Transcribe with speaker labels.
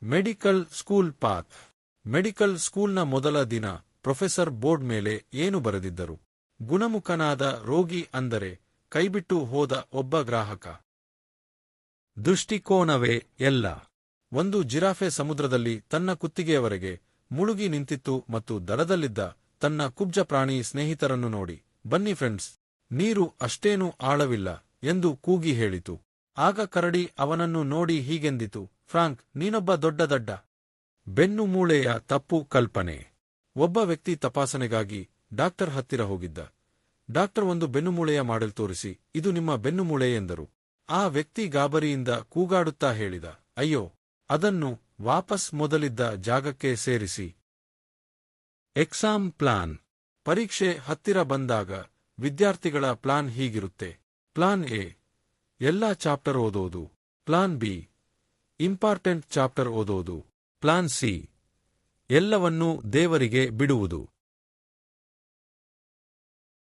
Speaker 1: Medical school path. Medical ಸ್ಕೂಲ್ನ ಮೊದಲ ದಿನ ಪ್ರೊಫೆಸರ್ ಬೋರ್ಡ್ ಮೇಲೆ ಏನು ಬರೆದಿದ್ದರು? ಗುಣಮುಖನಾದ ರೋಗಿ ಅಂದರೆ ಕೈಬಿಟ್ಟು ಹೋದ ಒಬ್ಬ ಗ್ರಾಹಕ. ದೃಷ್ಟಿಕೋನವೇ ಎಲ್ಲ. ಒಂದು ಜಿರಾಫೆ ಸಮುದ್ರದಲ್ಲಿ ತನ್ನ ಕುತ್ತಿಗೆಯವರೆಗೆ ಮುಳುಗಿ ನಿಂತಿತ್ತು ಮತ್ತು ದಡದಲ್ಲಿದ್ದ ತನ್ನ ಕುಬ್ಜ ಪ್ರಾಣಿ ಸ್ನೇಹಿತರನ್ನು ನೋಡಿ, ಬನ್ನಿ ಫ್ರೆಂಡ್ಸ್, ನೀರು ಅಷ್ಟೇನೂ ಆಳವಿಲ್ಲ ಎಂದು ಕೂಗಿ ಹೇಳಿತು. ಆಗ ಕರಡಿ ಅವನನ್ನು ನೋಡಿ ಹೀಗೆಂದಿತು, ಫ್ರಾಂಕ್, ನೀನೊಬ್ಬ ದೊಡ್ಡ ದಡ್ಡ. ಬೆನ್ನುಮೂಳೆಯ ತಪ್ಪು ಕಲ್ಪನೆ. ಒಬ್ಬ ವ್ಯಕ್ತಿ ತಪಾಸಣೆಗಾಗಿ ಡಾಕ್ಟರ್ ಹತ್ತಿರ ಹೋಗಿದ್ದ. ಡಾಕ್ಟರ್ ಒಂದು ಬೆನ್ನುಮೂಳೆಯ ಮಾಡೆಲ್ ತೋರಿಸಿ, ಇದು ನಿಮ್ಮ ಬೆನ್ನುಮೂಳೆ ಎಂದರು. ಆ ವ್ಯಕ್ತಿ ಗಾಬರಿಯಿಂದ ಕೂಗಾಡುತ್ತಾ ಹೇಳಿದ, ಅಯ್ಯೋ, ಅದನ್ನು ವಾಪಸ್ ಮೊದಲಿದ್ದ ಜಾಗಕ್ಕೆ ಸೇರಿಸಿ. Exam plan. ಪರೀಕ್ಷೆ ಹತ್ತಿರ ಬಂದಾಗ ವಿದ್ಯಾರ್ಥಿಗಳ ಪ್ಲಾನ್ ಹೀಗಿರುತ್ತೆ. ಪ್ಲಾನ್ ಎ, ಎಲ್ಲಾ ಚಾಪ್ಟರ್ ಓದೋದು. ಪ್ಲಾನ್ ಬಿ, ಇಂಪಾರ್ಟೆಂಟ್ ಚಾಪ್ಟರ್ ಓದೋದು. ಪ್ಲಾನ್ ಸಿ, ಎಲ್ಲವನ್ನೂ ದೇವರಿಗೆ ಬಿಡುವುದು.